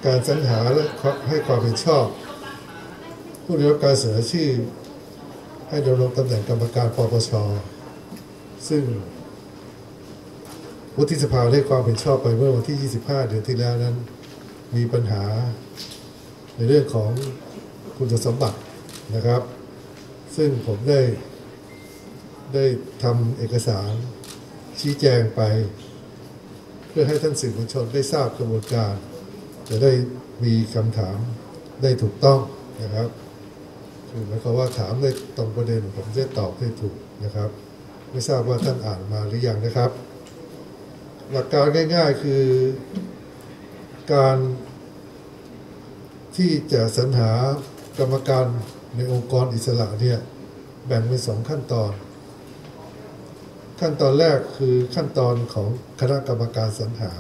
การสรรหาและให้ความเห็นชอบผู้ได้รับการเสนอชื่อให้ดำรงตำแหน่งกรรมการปปช.ซึ่งวุฒิสภาได้ความเห็นชอบไปเมื่อวันที่ 25 เดือนที่แล้วนั้นมีปัญหาในเรื่องของคุณสมบัตินะครับซึ่งผมได้ทำเอกสารชี้แจงไปเพื่อให้ท่านสื่อมวลชนได้ทราบกระบวนการจะได้มีคำถามได้ถูกต้องนะครับคือหมายความว่าถามได้ตรงประเด็นผมจะตอบให้ถูกนะครับไม่ทราบว่าท่านอ่านมาหรือยังนะครับหลักการง่ายๆคือการที่จะสรรหากรรมการในองค์กรอิสระเนี่ยแบ่งเป็น2ขั้นตอนขั้นตอนแรกคือขั้นตอนของคณะกรรมการสรรหา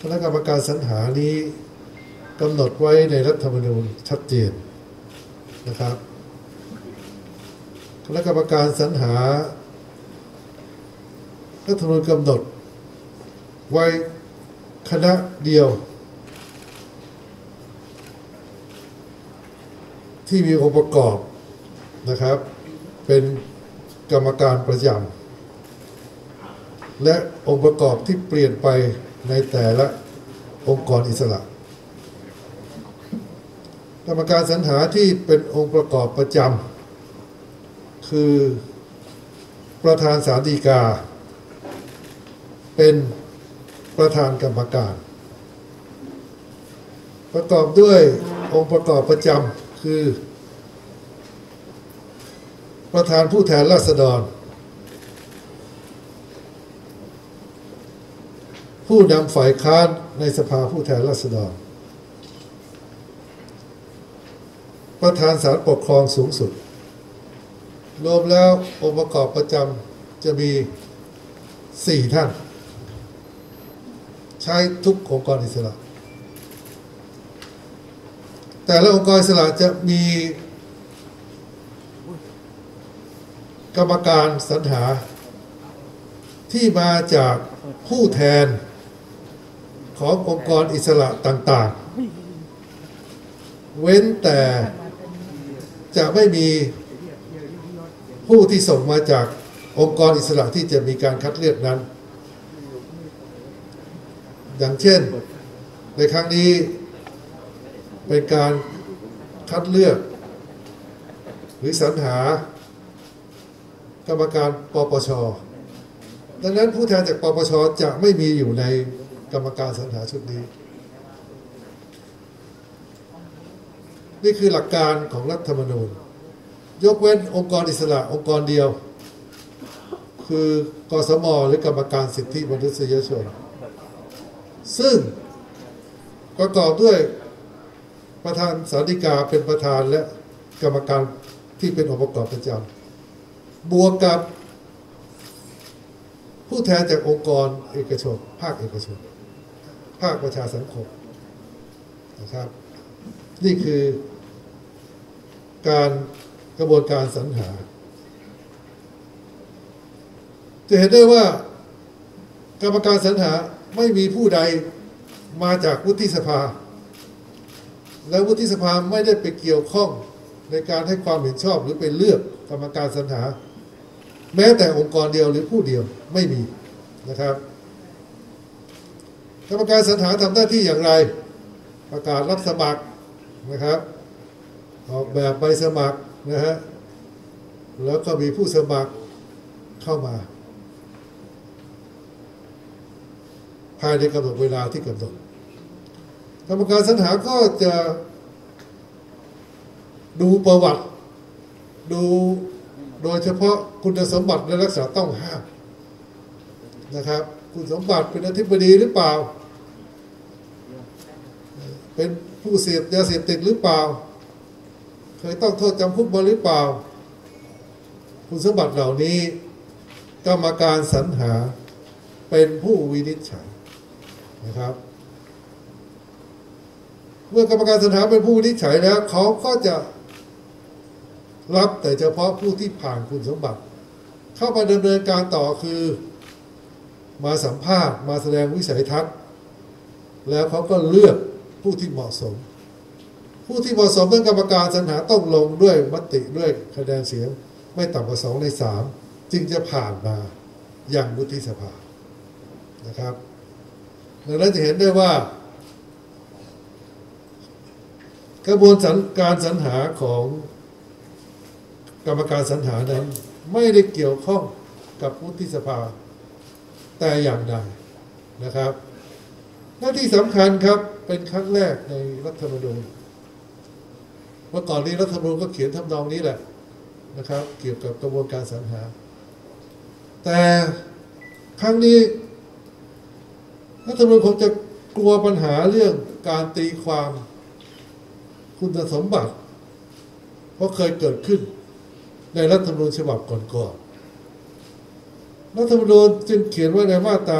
คณะกรรมการสรรหานี้กำหนดไว้ในรัฐธรรมนูญชัดเจนนะครับคณะกรรมการสรรหารัฐธรรมนูญกำหนดไว้คณะเดียวที่มีองค์ประกอบนะครับเป็นกรรมการประจำและองค์ประกอบที่เปลี่ยนไปในแต่ละองค์กรอิสระกรรมการสรรหาที่เป็นองค์ประกอบประจำคือประธานศาลฎีกาเป็นประธานกรรมการประกอบด้วยองค์ประกอบประจำคือประธานผู้แทนราษฎรผู้นำฝ่ายค้านในสภาผู้แทนราษฎรประธานศาลปกครองสูงสุดรวมแล้วองค์ประกอบประจำจะมี4ท่านใช้ทุกองค์กรอิสระแต่ละองค์กรอิสระจะมีกรรมการสรรหาที่มาจากผู้แทนขององค์กรอิสระต่างๆเว้นแต่จะไม่มีผู้ที่ส่งมาจากองค์กรอิสระที่จะมีการคัดเลือกนั้นอย่างเช่นในครั้งนี้เป็นการคัดเลือกหรือสรรหากรรมการปปช.ดังนั้นผู้แทนจากปปช.จะไม่มีอยู่ในกรรมการสรรหาชุดนี้นี่คือหลักการของรัฐธรรมนูญยกเว้นองค์กรอิสระองค์กรเดียวคือกสม.หรือกรรมการสิทธิมนุษยชนซึ่งประกอบด้วยประธานศาลฎีกาเป็นประธานและกรรมการที่เป็นองค์ประกอบประจำบวกกับผู้แทนจากองค์กรเอกชนภาคเอกชนภาคประชาสังคมนะครับนี่คือการกระบวนการสรรหาจะเห็นได้ว่ากรรมการสรรหาไม่มีผู้ใดมาจากวุฒิสภาและวุฒิสภาไม่ได้ไปเกี่ยวข้องในการให้ความเห็นชอบหรือไปเลือกกรรมการสรรหาแม้แต่องค์กรเดียวหรือผู้เดียวไม่มีนะครับกรรมการสรรหาทำหน้าที่อย่างไรประกาศรับสมัครนะครับออกแบบใบสมัครนะฮะแล้วก็มีผู้สมัครเข้ามาภายในกำหนดเวลาที่กำหนดกรรมการสรรหาก็จะดูประวัติดูโดยเฉพาะคุณสมบัติและลักษณะต้องห้ามนะครับคุณสมบัติเป็นอธิบดีหรือเปล่าเป็นผู้เสพยาเสพติดหรือเปล่าเคยต้องโทษจำคุกมาหรือเปล่าคุณสมบัติเหล่านี้กรรมการสรรหาเป็นผู้วินิจฉัยนะครับเมื่อกรรมการสรรหาเป็นผู้วินิจฉัยแล้วเขาก็จะรับแต่เฉพาะผู้ที่ผ่านคุณสมบัติเข้ามาดำเนินการต่อคือมาสัมภาษณ์มาแสดงวิสัยทัศน์ แล้วเขาก็เลือกผู้ที่เหมาะสมผู้ที่เหมาะสมทั้งกรรมการสรรหาต้องลงด้วยมติด้วยคะแนนเสียงไม่ต่ำกว่า2 ใน 3จึงจะผ่านมาอย่างวุฒิสภานะครับดังนั้นจะเห็นได้ว่ากระบวนการสรรหาของกรรมการสรรหานั้นไม่ได้เกี่ยวข้องกับวุฒิสภาแต่อย่างใดนะครับหน้าที่สำคัญครับเป็นครั้งแรกในรัฐธรรมนูญเมื่อก่อนนี้รัฐธรรมนูญก็เขียนทำนองนี้แหละนะครับเกี่ยวกับกระบวนการสรรหาแต่ครั้งนี้รัฐธรรมนูญคงจะกลัวปัญหาเรื่องการตีความคุณสมบัติเพราะเคยเกิดขึ้นในรัฐธรรมนูญฉบับก่อนๆรัฐธรรมนูญจึงเขียนไว้ในมาตรา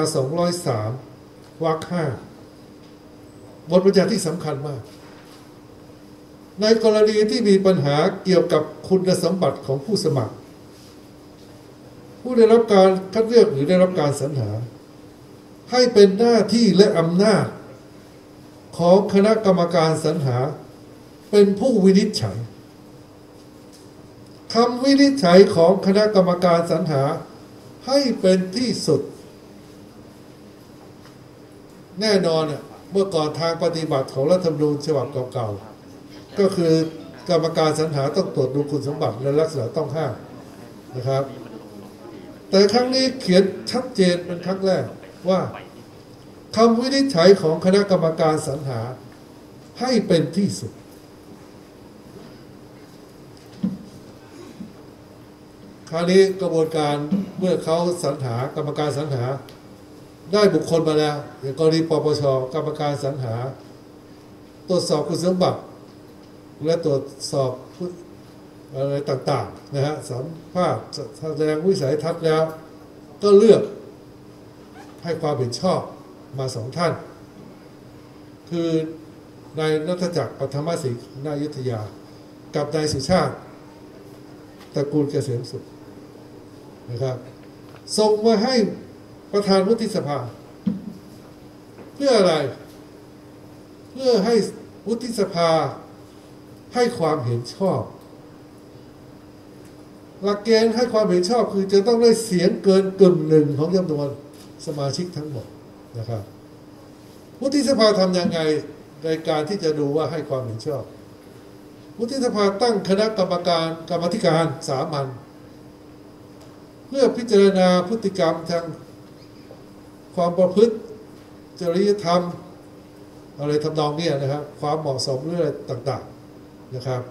203 วรรค 5บทบัญญัติที่สำคัญมากในกรณีที่มีปัญหาเกี่ยวกับคุณสมบัติของผู้สมัครผู้ได้รับการคัดเลือกหรือได้รับการสรรหาให้เป็นหน้าที่และอำนาจของคณะกรรมการสรรหาเป็นผู้วินิจฉัยคำวินิจฉัยของคณะกรรมการสรรหาให้เป็นที่สุดแน่นอนเมื่อก่อนทางปฏิบัติของรัฐธรรมนูญฉบับเก่าๆก็คือกรรมการสรรหาต้องตรวจดูคุณสมบัติและลักษณะต้องห้ามนะครับแต่ครั้งนี้เขียนชัดเจนเป็นครั้งแรกว่าคำวินิจฉัยของคณะกรรมการสรรหาให้เป็นที่สุดคราวนี้กระบวนการเมื่อเขาสรรหากรรมการสรรหาได้บุคคลมาแล้วอย่างกรณีปปชกรรมการสรรหาตรวจสอบคุณสมบัติและตรวจสอบอะไรต่างๆนะฮะสัมภาษณ์แสดงวิสัยทัศน์แล้วก็เลือกให้ความเห็นชอบมา2 ท่านคือนายณัฐจักร ปัทมศรีนายุทธยากับนายสุชาติตระกูลเกษมสุขนะครับส่งมาให้ประธานวุฒิสภาเพื่ออะไรเพื่อให้วุฒิสภาให้ความเห็นชอบหลักเกณฑ์ให้ความเห็นชอบคือจะต้องได้เสียงเกิน1/10ของจำนวนสมาชิกทั้งหมดนะครับวุฒิสภาทำยังไงในการที่จะดูว่าให้ความเห็นชอบวุฒิสภาตั้งคณะกรรมการสามัญเพื่อพิจารณาพฤติกรรมทางความประพฤติจริยธรรมอะไรทำนองนี้นะครับความเหมาะสมหรืออะไรต่างๆนะครับ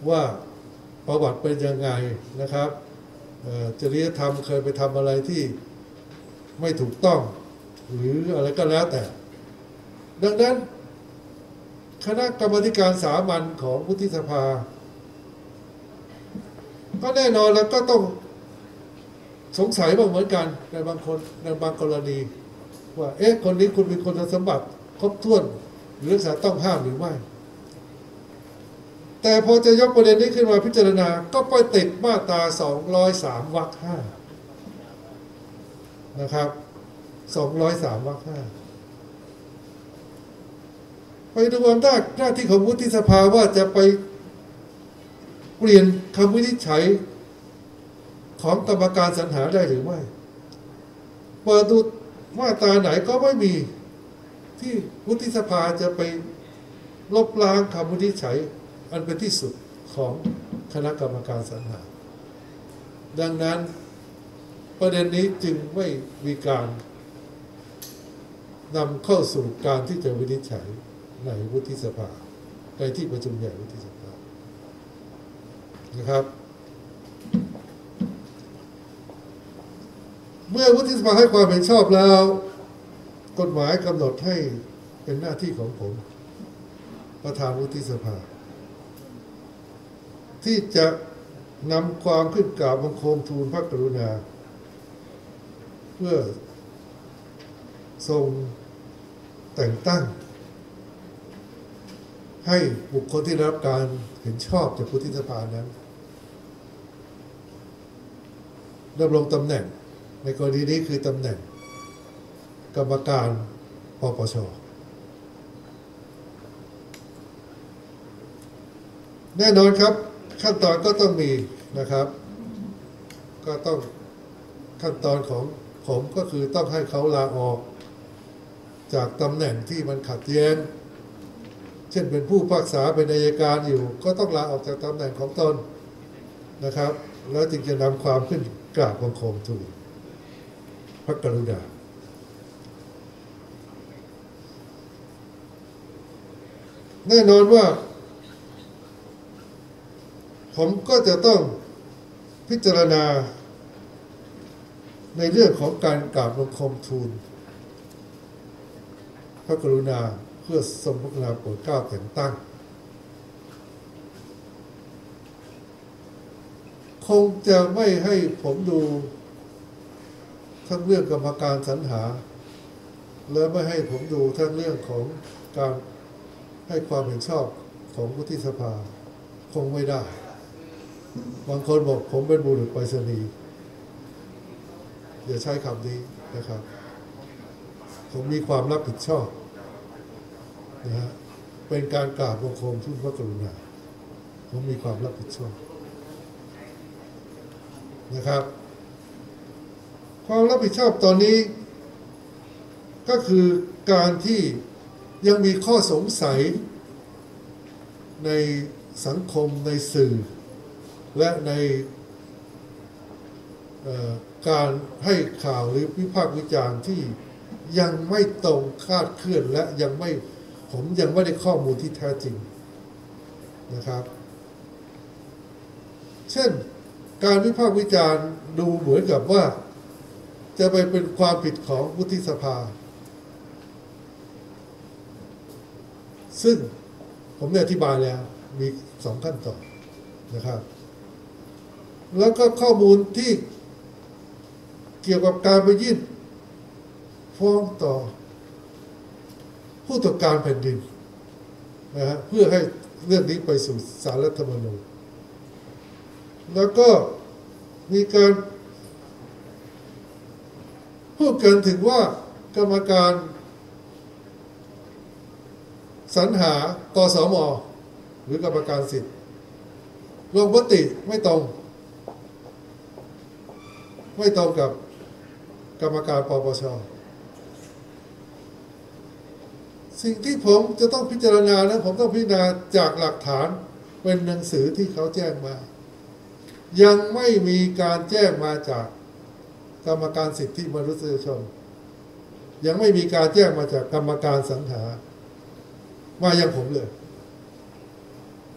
ว่าประวัติเป็นยังไงนะครับจริยธรรมเคยไปทำอะไรที่ไม่ถูกต้องหรืออะไรก็แล้วแต่ดังนั้นคณะกรรมการสามัญของวุฒิสภาก็แน่นอนแล้วก็ต้องสงสัยบ้างเหมือนกันในบางกรณีว่าคนนี้คุณมีคุณสมบัติครบถ้วนหรือลักษณะต้องห้ามหรือไม่แต่พอจะยกประเด็นนี้ขึ้นมาพิจารณาก็ไปติดมาตรา203 วรรค 5นะครับ203 วรรค 5ไปดูอำนาจหน้าที่ของวุฒิสภาว่าจะไปเปลี่ยนคำวินิจฉัยของกรรมการสรรหาได้หรือไม่เปิดดูมาตราไหนก็ไม่มีที่วุฒิสภาจะไปลบล้างคำวินิจฉัยอันเป็นที่สุดของคณะกรรมการสรรหาดังนั้นประเด็นนี้จึงไม่มีการนำเข้าสู่การที่จะวินิจฉัยในวุฒิสภาในที่ประชุมใหญ่วุฒิสภานะครับเมื่อวุฒิสภาให้ความเห็นชอบแล้วกฎหมายกำหนดให้เป็นหน้าที่ของผมประธานวุฒิสภาที่จะนำความขึ้นกราบบังคมทูลพระกรุณาเพื่อทรงแต่งตั้งให้บุคคลที่ได้รับการเห็นชอบจากวุฒิสภานั้นดำรงตำแหน่งในกรณีนี้คือตำแหน่งกรรมการ ปปชแน่นอนครับขั้นตอนก็ต้องมีนะครับก็ต้องขั้นตอนของผมก็คือต้องให้เขาลาออกจากตำแหน่งที่มันขัดแย้งเช่นเป็นผู้พิพากษาเป็นอัยการอยู่ก็ต้องลาออกจากตำแหน่งของตนนะครับแล้วจึงจะนำความขึ้นกราบบังคมทูลพระกรุณาแน่นอนว่าผมก็จะต้องพิจารณาในเรื่องของการกราบบังคมทูลพระกรุณาเพื่อทรงพระกรุณาโปรดเกล้าแต่งตั้งคงจะไม่ให้ผมดูทั้งเรื่องกรรมการสรรหาและไม่ให้ผมดูทั้งเรื่องของการให้ความเห็นชอบของวุฒิสภาคงไม่ได้บางคนบอกผมเป็นบุรุษไปรษณีย์อย่าใช้คำนี้นะครับผมมีความรับผิดชอบนะฮะเป็นการกราบบังคมทูลพระกรุณาผมมีความรับผิดชอบนะครับความรับผิดชอบตอนนี้ก็คือการที่ยังมีข้อสงสัยในสังคมในสื่อและในการให้ข่าวหรือวิพากษ์วิจารณ์ที่ยังไม่ตรงคาดเคลื่อนและผมยังไม่ได้ข้อมูลที่แท้จริงนะครับเช่นการวิพากษ์วิจารณ์ดูเหมือนกับว่าจะไปเป็นความผิดของวุฒิสภาซึ่งผมได้อธิบายแล้วมี2ขั้นตอนนะครับแล้วก็ข้อมูลที่เกี่ยวกับการไปยื่นฟ้องต่อผู้ตรวจการแผ่นดินนะฮะเพื่อให้เรื่องนี้ไปสู่ศาลรัฐธรรมนูญแล้วก็มีการพูดกันถึงว่ากรรมการสรรหากสม.หรือกรรมการสิทธิ์ลงมติไม่ตรงกับกรรมการปปช.สิ่งที่ผมจะต้องพิจารณานะผมต้องพิจารณาจากหลักฐานเป็นหนังสือที่เขาแจ้งมายังไม่มีการแจ้งมาจากกรรมการสิทธิมนุษยชนยังไม่มีการแจ้งมาจากกรรมการสรรหามายังผมเลย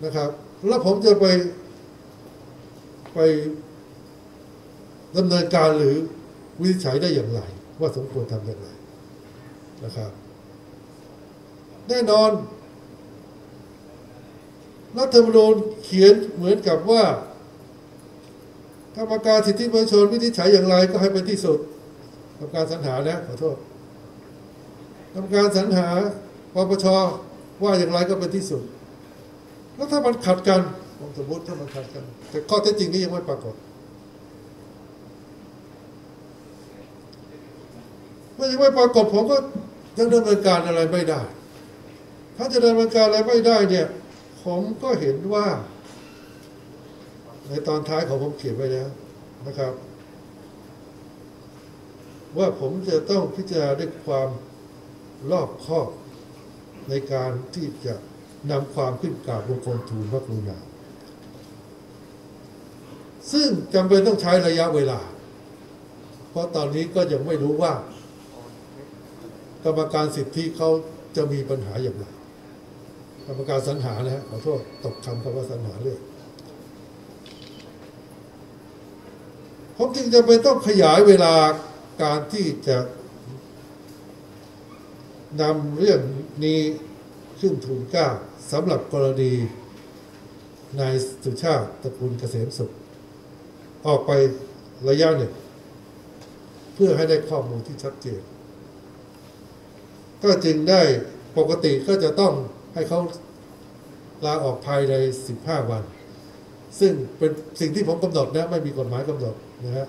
นะครับแล้วผมจะไปดำเนินการหรือวินิจฉัยได้อย่างไรว่าสมควรทำอย่างไรนะครับแน่นอนรัฐธรรมนูญเขียนเหมือนกับว่ากรรมการสิทธิมนุษยชนวินิจฉัยอย่างไรก็ให้เป็นที่สุดกรรมการสรรหานะขอโทษกรรมการสรรหาปปช.ว่าอย่างไรก็เป็นที่สุดแล้วถ้ามันขัดกันผมสมมติถ้ามันขัดกันแต่ข้อเท็จจริงนี้ยังไม่ปรากฏเมื่อยังไม่ปรากฏผมก็ยังดำเนินการอะไรไม่ได้ถ้าจะดำเนินการอะไรไม่ได้เนี่ยผมก็เห็นว่าในตอนท้ายของผมเขียนไว้แล้วนะครับว่าผมจะต้องพิจารณาด้วยความรอบคอบในการที่จะนำความขึ้นกราบบังคมทูลพระกรุณาซึ่งจำเป็นต้องใช้ระยะเวลาเพราะตอนนี้ก็ยังไม่รู้ว่ากรรมการสิทธิเขาจะมีปัญหาอย่างไรกรรมการสรรหานะฮะขอโทษตกคำว่าสรรหาเรื่องผมจึงจะเป็นต้องขยายเวลาการที่จะนำเรื่องนี้ขึ้นทูลเกล้าสำหรับกรณีนายสุชาติตระกูลเกษมสุขออกไประยะหนึ่งเพื่อให้ได้ข้อมูลที่ชัดเจนก็จึงได้ปกติก็จะต้องให้เขาลาออกภายใน15 วันซึ่งเป็นสิ่งที่ผมกำหนดนะไม่มีกฎหมายกำหนดนะฮะ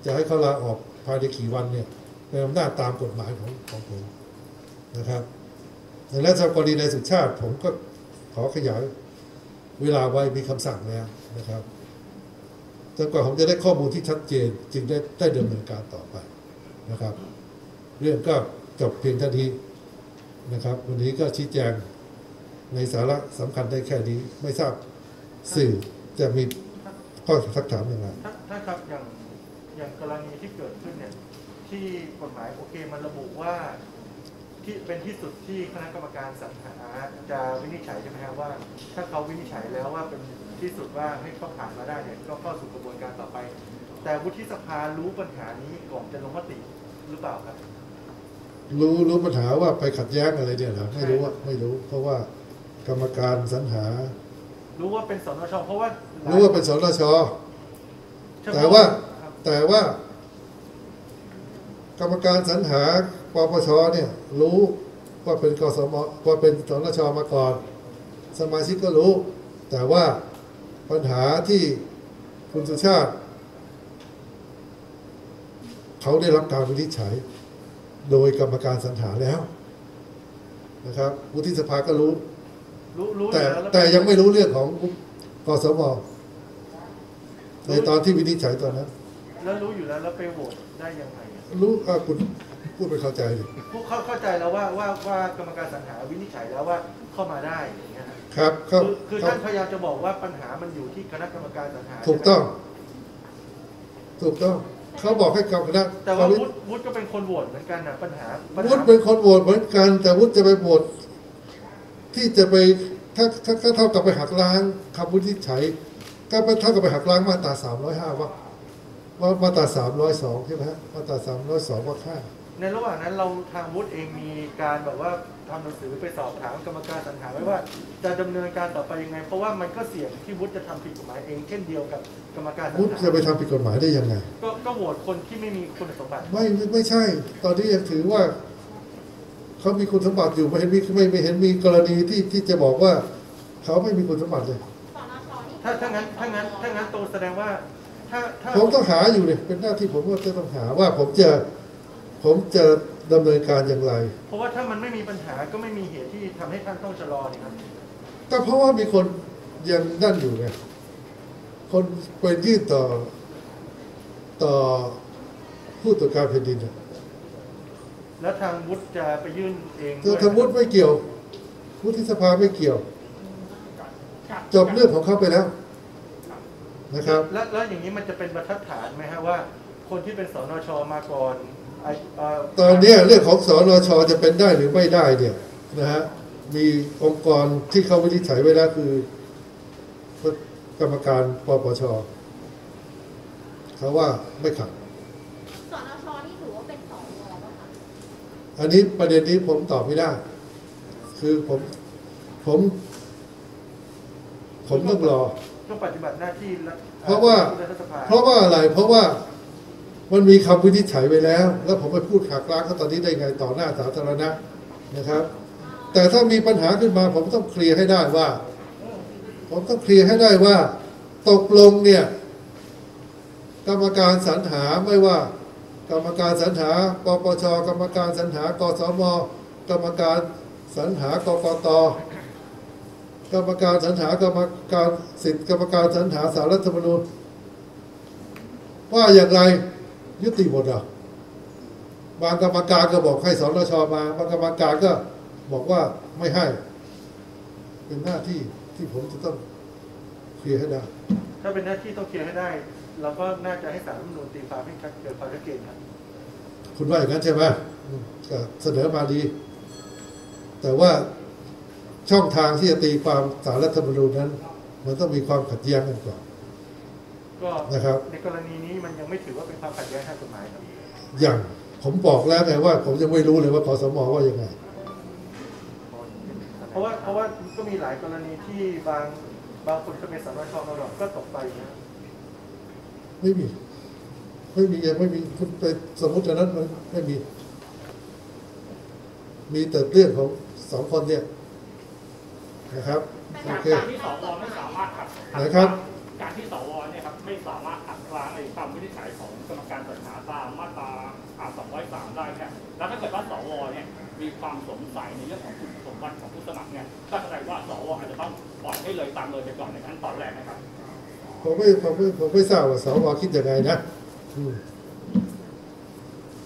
จะให้เขาลาออกภายในกี่วันเนี่ยเป็นอำนาจตามกฎหมายของผม นะครับดังนั้นสำหรับกรณีนายสุชาติผมก็ขอขยายเวลาไว้มีคำสั่งแล้วนะครับจนกว่าผมจะได้ข้อมูลที่ชัดเจนจึงได้ดำเนินการต่อไปนะครับเรื่องก็จบเพียงเท่านี้นะครับวันนี้ก็ชี้แจงในสาระสำคัญได้แค่นี้ไม่ทราบสื่อจะมีข้อสักถามอย่างไรถ้าครับอย่างกรณีที่เกิดขึ้นเนี่ยที่กฎหมายโอเคมันระบุว่าที่เป็นที่สุดที่คณะกรรมการสรรหาจะวินิจฉัยใช่ไหมครับว่าถ้าเขาวินิจฉัยแล้วว่าเป็นที่สุดว่าให้เขาผ่านมาได้เนี่ยก็เข้าสู่กระบวนการต่อไปแต่วุฒิสภารู้ปัญหานี้ก่อนจะลงมติหรือเปล่าครับรู้ปัญหาว่าไปขัดแย้งอะไรเนี่ยนะไม่รู้เพราะว่ากรรมการสรรหารู้ว่าเป็นสนชเพราะว่ารู้ว่าเป็นสนชแต่ว่ากรรมการสรรหาปปชเนี่ยรู้ว่าเป็นกสมว่าเป็นสนชมาก่อนสมาชิกก็รู้แต่ว่าปัญหาที่คุณสุชาติเขาได้รับการวินิจฉัยโดยกรรมการสรรหาแล้วนะครับวุฒิสภาก็รู้แต่ยังไม่รู้เรื่องของกสมในตอนที่วินิจฉัยตอนนั้นแล้วรู้อยู่แล้วไปโหวตได้ยังไงรู้คุณพูดไปเข้าใจดิเข้าใจแล้วว่ากรรมการสรรหาวินิจฉัยแล้วว่าเข้ามาได้อย่างเงี้ยครับคือท่านพยายามจะบอกว่าปัญหามันอยู่ที่คณะกรรมการสรรหาถูกต้องเขาบอกให้คณะแต่ว่าวุฒิก็เป็นคนโหวตเหมือนกันนะปัญหาวุฒิเป็นคนโหวตเหมือนกันแต่วุฒิจะไปโหวตที่จะไปถ้าเท่ากับไปหักล้างคำวินิจฉัยก็เท่ากับไปหักล้างมาตรา305ว่ามาตรา302ใช่ไหมฮะมาตรา302ว่าค่าในระหว่างนั้นเราทางวุฒิเองมีการแบบว่าทำหนังสือไปสอบถามกรรมการสรรหาไว้ว่าจะดำเนินการต่อไปยังไงเพราะว่ามันก็เสี่ยงที่วุฒิจะทำผิดกฎหมายเองเช่นเดียวกับกรรมการสรรหาวุฒิจะไปทำผิดกฎหมายได้ยังไงก็โหวตคนที่ไม่มีคุณสมบัติไม่ใช่ตอนนี้ยังถือว่าเขามีคุณสมบัติอยู่ไม่เห็นมีกรณีที่จะบอกว่าเขาไม่มีคุณสมบัติเลยถ้างั้นตัวแสดงว่าถ้าผมต้องหาอยู่เนี่ยเป็นหน้าที่ผมก็จะต้องหาว่าผมจะดำเนินการอย่างไรเพราะว่าถ้ามันไม่มีปัญหาก็ไม่มีเหตุที่ทำให้ท่านต้องชะลอนี่ครับก็เพราะว่ามีคนยังนั่นอยู่ไงคนไปยื่นต่อผู้ตรวจการแผ่นดินแล้วทางวุฒิจะไปยื่นเองทางวุฒิไม่เกี่ยววุฒิสภาไม่เกี่ยวจบเรื่องของเขาไปแล้วนะครับแล้วอย่างนี้มันจะเป็นบรรทัดฐานไหมฮะว่าคนที่เป็นสนชมาก่อนตอนนี้เรื่องของสนชจะเป็นได้หรือไม่ได้เนี่ยนะฮะมีองค์กรที่เขาวินิจฉัยไว้แล้วคือกรรมการปปชเขาว่าไม่ขัดสนชนี่ถือว่าเป็นสวป่ะคะอันนี้ประเด็นนี้ผมตอบไม่ได้คือผมต้องรอต้องปฏิบัติหน้าที่เพราะว่าอะไรเพราะว่ามันมีคำวินิจฉัยไว้แล้วผมไปพูดหักล้างเขาตอนนี้ได้ไงต่อหน้าสาธารณะนะครับแต่ถ้ามีปัญหาขึ้นมาผมต้องเคลียร์ให้ได้ว่าตกลงเนี่ยกรรมการสรรหาไม่ว่ากรรมการสรรหาปปชกรรมการสรรหากสมกรรมการสรรหากกตกรรมการสรรหากรรมการสิทธิกรรมการสรรหาศาลรัฐธรรมนูญว่าอย่างไรยุติหมดบางกรรมการก็บอกให้สนชมาบางกรรมการก็บอกว่าไม่ให้เป็นหน้าที่ที่ผมจะต้องเคลียร์ให้ได้ถ้าเป็นหน้าที่ต้องเคลียร์ให้ได้เราก็น่าจะให้ศาลรัฐธรรมนูญตีความให้เกิดความชัดเจนครับคุณว่าอย่างนั้นใช่ไหมก็เสนอมาดีแต่ว่าช่องทางที่จะตีความศาลรัฐธรรมนูญนั้นมันต้องมีความขัดแย้งกันก่อนก็นะครับในกรณีนี้มันยังไม่ถือว่าเป็นความขัดแย้งทางกฎหมายครับอย่างผมบอกแล้วไงว่าผมยังไม่รู้เลยว่ากสมว่ายังไงเพราะว่าก็มีหลายกรณีที่บางคนก็เป็นสนชมาหรอกก็ตกไปนะไม่มียังไม่มีคุณไปสมมติอันนั้นไม่มีแต่เรื่องของ2 คนเนี่ยนะครับโอเคการที่สวไม่สามารถขัดนะครับการที่สวเนี่ยครับไม่สามารถขัดล้างในคำวินิจฉัยของกรรมการสรรหาตามมาตรา203ได้แค่แล้วถ้าเกิดว่าสวเนี่ย มีความสงสัยในเรื่องของคุณสมบัติของผู้สมัครเนี่ยก็แสดงว่าสวอาจจะต้องปล่อยให้เลยตามเลยไปก่อนในขั้นตอนแรกนะครับผมไม่ทราบว่าสวคิดยังไงนะ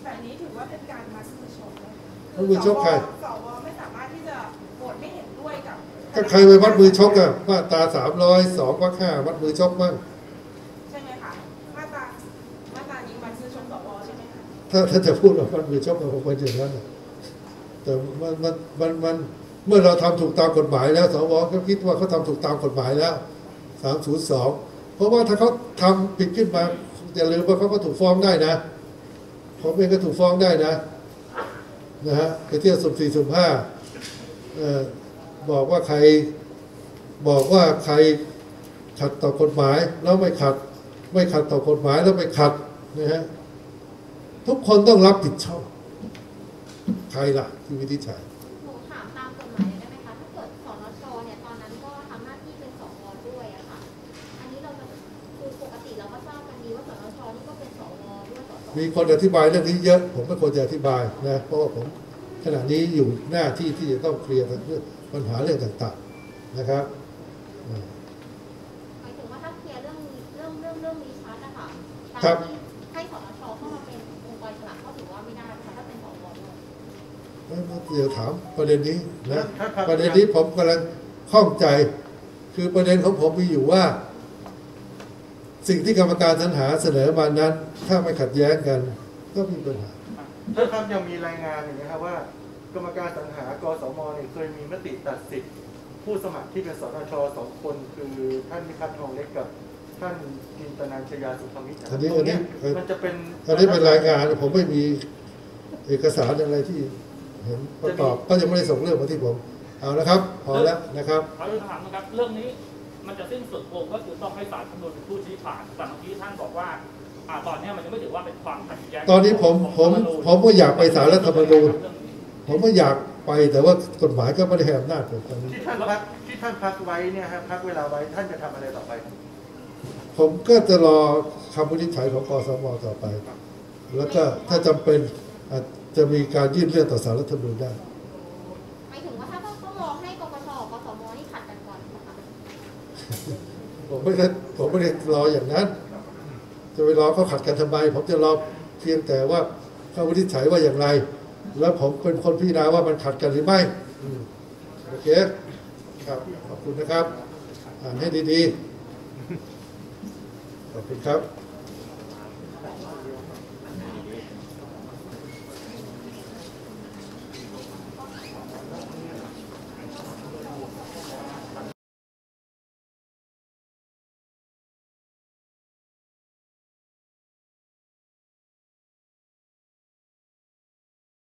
แต่อันนี้ถือว่าเป็นการมัดมือชกนะ มัดมือชกใครสวไม่สามารถที่จะโหวตไม่เห็นด้วยกับถ้าใครไปมัดมือชกอะมาตรา302 วรรค 5มัดมือชกบ้าง ใช่ไหมคะมาตรานี้มัดมือชกสวใช่ไหมคะถ้าจะพูดว่ามัดมือชกก็คงเป็นอย่างนั้นแต่มันเมื่อเราทำถูกตามกฎหมายแล้วสวก็คิดว่าเขาทำถูกตามกฎหมายแล้ว302เพราะว่าถ้าเขาทำผิดขึ้นมาอย่าลืมว่าเขาก็ถูกฟ้องได้นะผมเองก็ถูกฟ้องได้นะฮะไปเที่ยวสุ่ม4สุ่ม5บอกว่าใครขัดต่อกฎหมายแล้วไม่ขัดต่อกฎหมายแล้วไปขัดนะฮะทุกคนต้องรับผิดชอบใครล่ะที่วินิจฉัยหนูถามตามกฎหมายได้ไหมคะถ้าเกิดสนชเนี่ยตอนนั้นก็ทำหน้าที่เป็นสวด้วยอะค่ะอันนี้เราจะคือปกติเราก็ทราบกันดีว่าสนชนี่ก็เป็นสวด้วยมีคนอธิบายเรื่องนี้เยอะผมไม่ควรจะอธิบายนะเพราะว่าผมขณะนี้อยู่หน้าที่ที่จะต้องเคลียร์เรื่องปัญหาเรื่องต่างๆนะครับหมายถึงว่าถ้าเคลียร์เรื่องนี้ชัดนะคะ ครับให้สนชเข้ามาเป็นองค์กรอิสระก็ถือว่าไม่ได้นะคะถ้าเป็นสวด้วยเดี๋ยวถามประเด็นนี้นะประเด็นนี้ผมกำลังข้องใจคือประเด็นของผมมีอยู่ว่าสิ่งที่กรรมการสรรหาเสนอมานั้นถ้าไม่ขัดแย้งกันก็มีปัญหาท่านครับยังมีรายงานอย่างนี้ครับว่ากรรมการสรรหากสมเนี่ยเคยมีมติตัดสิทธิ์ผู้สมัครที่เป็นสนช2 คนคือท่านนิพัฒน์ทองเล็กกับท่านจินตนันชยาสุภมิตรอันนี้มันจะเป็นรายงานผมไม่มีเอกสารอะไรที่เห็นประกอบก็ยังไม่ได้ส่งเรื่องมาที่ผมเอานะครับพอแล้วนะครับขอถามนะครับเรื่องนี้มันจะสิ้นสุดลงก็คือต้องให้ศาลคำนวณเป็นผู้ชี้ขาดแต่เมื่อกี้ท่านบอกว่าตอนนี้มันยังไม่ถือว่าเป็นความขัดแย้งตอนนี้ผมก็อยากไปศาลรัฐธรรมนูญผมก็อยากไปแต่ว่ากฎหมายก็ไม่ได้ให้อำนาจผมที่ท่านพักไว้เนี่ยฮะพักเวลาไว้ท่านจะทำอะไรต่อไปผมก็จะรอคำวินิจฉัยของกสม.ต่อไปแล้วก็ถ้าจำเป็นอาจจะมีการยื่นเรื่องต่อศาลรัฐธรรมนูญได้หมายถึงว่าถ้าต้องรอให้กกต.กสม.นี่ขัดกันก่อนนะคะผมไม่ได้รออย่างนั้นจะไปรอเขาขัดกันทำไมผมจะรอเพียงแต่ว่าเขาวินิจฉัยว่าอย่างไรแล้วผมเป็นคนพิจารณาว่ามันขัดกันหรือไม่โอเคครับขอบคุณนะครับอ่านให้ดีๆขอบคุณครับ